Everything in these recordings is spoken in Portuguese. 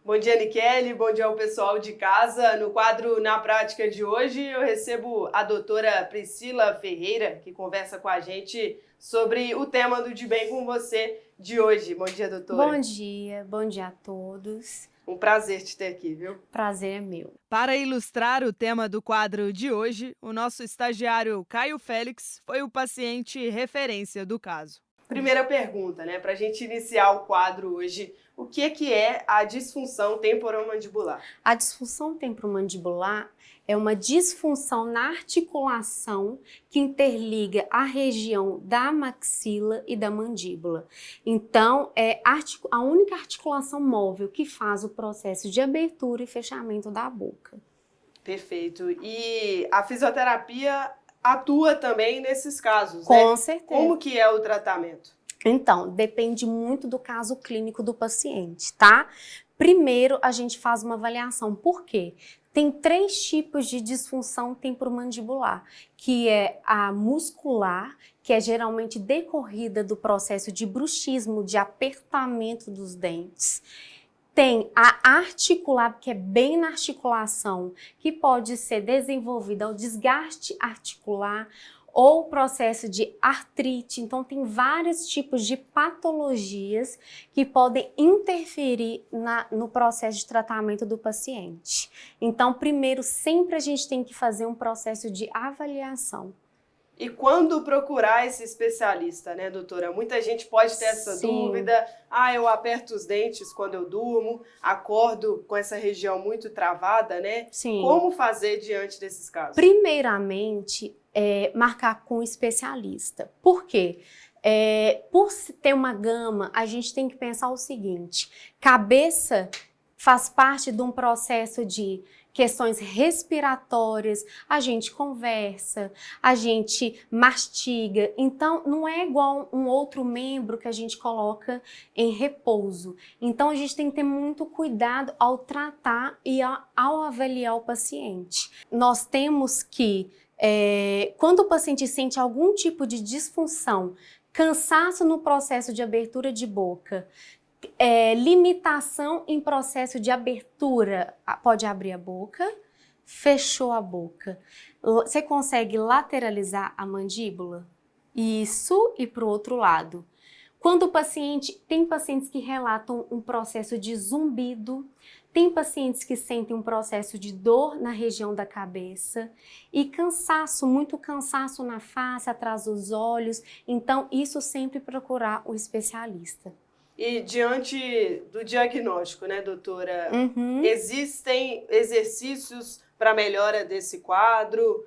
Bom dia, Niquele. Bom dia ao pessoal de casa. No quadro Na Prática de hoje, eu recebo a doutora Priscila Ferreira, que conversa com a gente sobre o tema do De Bem com Você de hoje. Bom dia, doutora. Bom dia a todos. Um prazer te ter aqui, viu? Prazer é meu. Para ilustrar o tema do quadro de hoje, o nosso estagiário Caio Félix foi o paciente referência do caso. Primeira pergunta, né? Para a gente iniciar o quadro hoje, o que é a disfunção temporomandibular? A disfunção temporomandibular é uma disfunção na articulação que interliga a região da maxila e da mandíbula. Então, é a única articulação móvel que faz o processo de abertura e fechamento da boca. Perfeito. E a fisioterapia atua também nesses casos, Com né? Com certeza. Como que é o tratamento? Então, depende muito do caso clínico do paciente, tá? Primeiro, a gente faz uma avaliação. Por quê? Tem 3 tipos de disfunção temporomandibular, que é a muscular, que é geralmente decorrida do processo de bruxismo, de apertamento dos dentes. Tem a articular, que é bem na articulação, que pode ser desenvolvida ao desgaste articular ou processo de artrite. Então, tem vários tipos de patologias que podem interferir no processo de tratamento do paciente. Então, primeiro, sempre a gente tem que fazer um processo de avaliação. E quando procurar esse especialista, né, doutora? Muita gente pode ter essa dúvida. Eu aperto os dentes quando eu durmo, acordo com essa região muito travada, né? Sim. Como fazer diante desses casos? Primeiramente, marcar com o especialista. Por quê? Por ter uma gama, a gente tem que pensar o seguinte: cabeça faz parte de um processo de questões respiratórias, a gente conversa, a gente mastiga, então não é igual um outro membro que a gente coloca em repouso. Então a gente tem que ter muito cuidado ao tratar e ao avaliar o paciente. Nós temos que, quando o paciente sente algum tipo de disfunção, cansaço no processo de abertura de boca, limitação em processo de abertura, pode abrir a boca, fechou a boca. Você consegue lateralizar a mandíbula? Isso, e para o outro lado. Quando o paciente, tem pacientes que relatam um processo de zumbido, tem pacientes que sentem um processo de dor na região da cabeça e cansaço, muito cansaço na face, atrás dos olhos. Então, isso sempre procurar o especialista. E diante do diagnóstico, né, doutora? Existem exercícios para melhora desse quadro?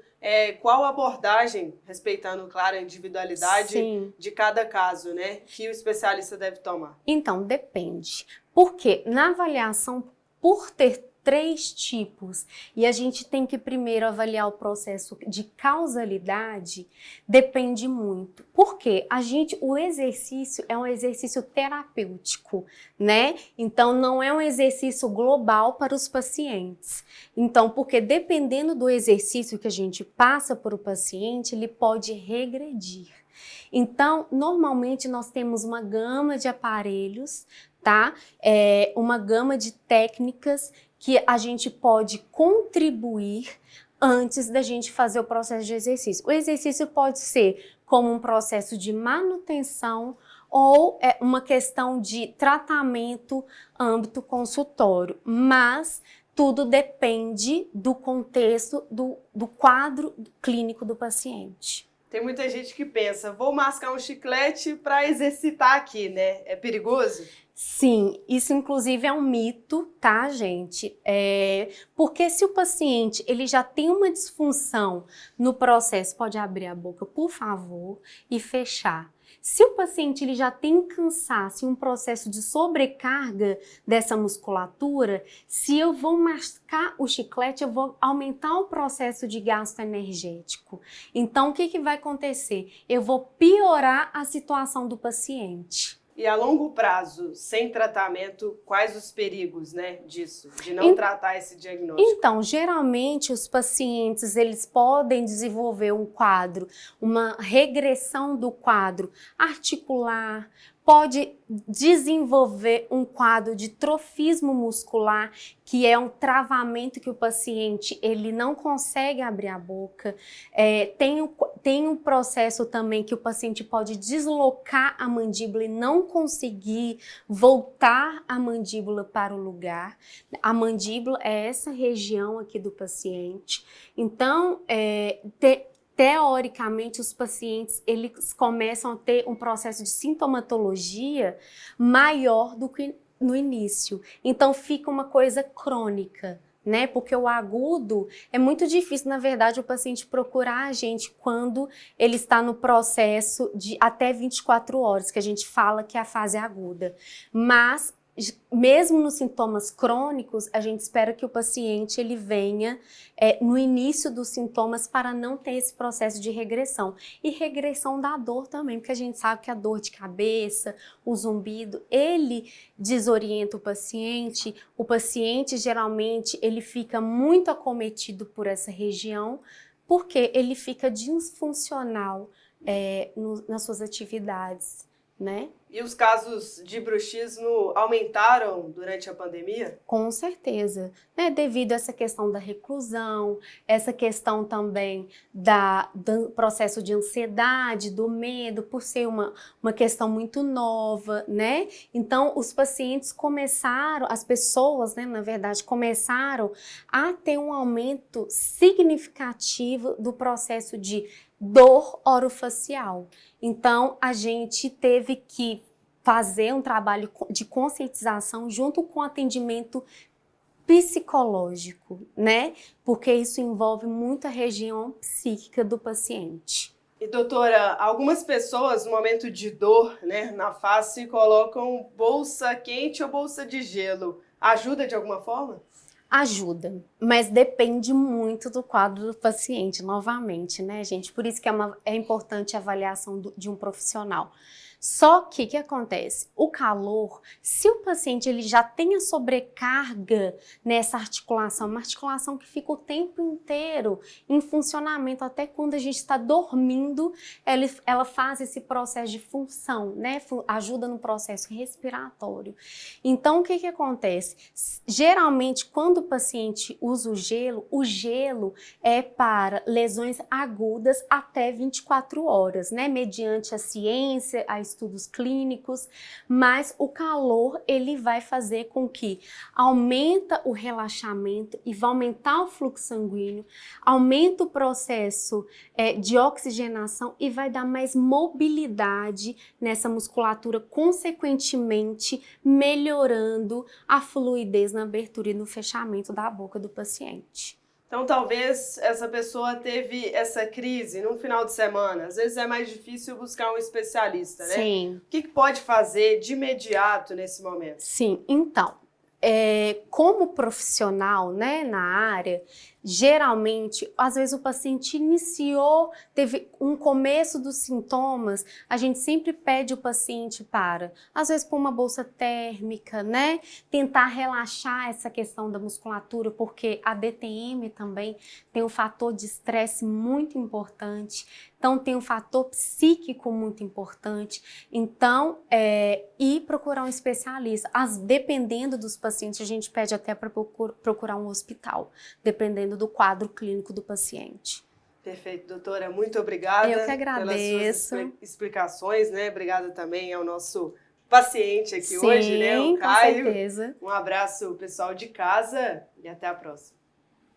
Qual abordagem, respeitando, claro, a individualidade de cada caso, né, que o especialista deve tomar? Então, depende. Porque na avaliação, por ter 3 tipos, e a gente tem que primeiro avaliar o processo de causalidade, depende muito. Porque o exercício é um exercício terapêutico, né? Então, não é um exercício global para os pacientes. Então, porque dependendo do exercício que a gente passa para o paciente, ele pode regredir. Então, normalmente nós temos uma gama de aparelhos, tá? Uma gama de técnicas que a gente pode contribuir antes da gente fazer o processo de exercício. O exercício pode ser como um processo de manutenção ou uma questão de tratamento âmbito consultório, mas tudo depende do contexto, do quadro clínico do paciente. Tem muita gente que pensa, vou mascar um chiclete para exercitar aqui, né? É perigoso? Sim, isso inclusive é um mito, tá, gente? Porque se o paciente ele já tem uma disfunção no processo, pode abrir a boca, por favor, e fechar. Se o paciente ele já tem cansaço e um processo de sobrecarga dessa musculatura, se eu vou mascar o chiclete, eu vou aumentar o processo de gasto energético. Então, o que vai acontecer? Eu vou piorar a situação do paciente. E a longo prazo, sem tratamento, quais os perigos, né, disso, de não tratar esse diagnóstico? Então, geralmente os pacientes, eles podem desenvolver um quadro, uma regressão do quadro articular, pode desenvolver um quadro de trofismo muscular, que é um travamento que o paciente ele não consegue abrir a boca. Tem um processo também que o paciente pode deslocar a mandíbula e não conseguir voltar a mandíbula para o lugar. A mandíbula é essa região aqui do paciente. Então, teoricamente, os pacientes eles começam a ter um processo de sintomatologia maior do que no início. Então, fica uma coisa crônica, né? Porque o agudo é muito difícil, na verdade, o paciente procurar a gente quando ele está no processo de até 24 horas, que a gente fala que é a fase aguda. Mas mesmo nos sintomas crônicos, a gente espera que o paciente ele venha no início dos sintomas para não ter esse processo de regressão. E regressão da dor também, porque a gente sabe que a dor de cabeça, o zumbido, ele desorienta o paciente geralmente ele fica muito acometido por essa região, porque ele fica disfuncional nas suas atividades, né? E os casos de bruxismo aumentaram durante a pandemia? Com certeza, né? Devido a essa questão da reclusão, essa questão também do processo de ansiedade, do medo, por ser uma questão muito nova, né? Então, os pacientes as pessoas, né, na verdade, começaram a ter um aumento significativo do processo de dor orofacial. Então, a gente teve que fazer um trabalho de conscientização junto com atendimento psicológico, né? Porque isso envolve muito a região psíquica do paciente. E doutora, algumas pessoas no momento de dor, né, na face, colocam bolsa quente ou bolsa de gelo. Ajuda de alguma forma? Ajuda, mas depende muito do quadro do paciente, novamente, né, gente? Por isso que é importante a avaliação de um profissional. Só que o que acontece? O calor, se o paciente ele já tem a sobrecarga nessa articulação, uma articulação que fica o tempo inteiro em funcionamento, até quando a gente está dormindo, ela faz esse processo de função, né? Ajuda no processo respiratório. Então, o que acontece? Geralmente, quando o paciente usa o gelo é para lesões agudas até 24 horas, né? Mediante a ciência, a estudos clínicos, mas o calor ele vai fazer com que aumenta o relaxamento e vai aumentar o fluxo sanguíneo, aumenta o processo de oxigenação e vai dar mais mobilidade nessa musculatura, consequentemente melhorando a fluidez na abertura e no fechamento da boca do paciente. Então, talvez essa pessoa teve essa crise num final de semana. Às vezes é mais difícil buscar um especialista, né? Sim. O que pode fazer de imediato nesse momento? Sim, então, como profissional, né, na área, geralmente, às vezes o paciente teve um começo dos sintomas, a gente sempre pede o paciente para, às vezes por uma bolsa térmica, né, tentar relaxar essa questão da musculatura, porque a DTM também tem um fator de estresse muito importante, então tem um fator psíquico muito importante, então, ir procurar um especialista, dependendo dos pacientes, a gente pede até para procurar um hospital, dependendo do quadro clínico do paciente. Perfeito, doutora. Muito obrigada. Eu que agradeço. Pelas suas explicações, né? Obrigada também ao nosso paciente aqui Sim, hoje, né? O Caio. Com certeza. Um abraço, pessoal de casa, e até a próxima.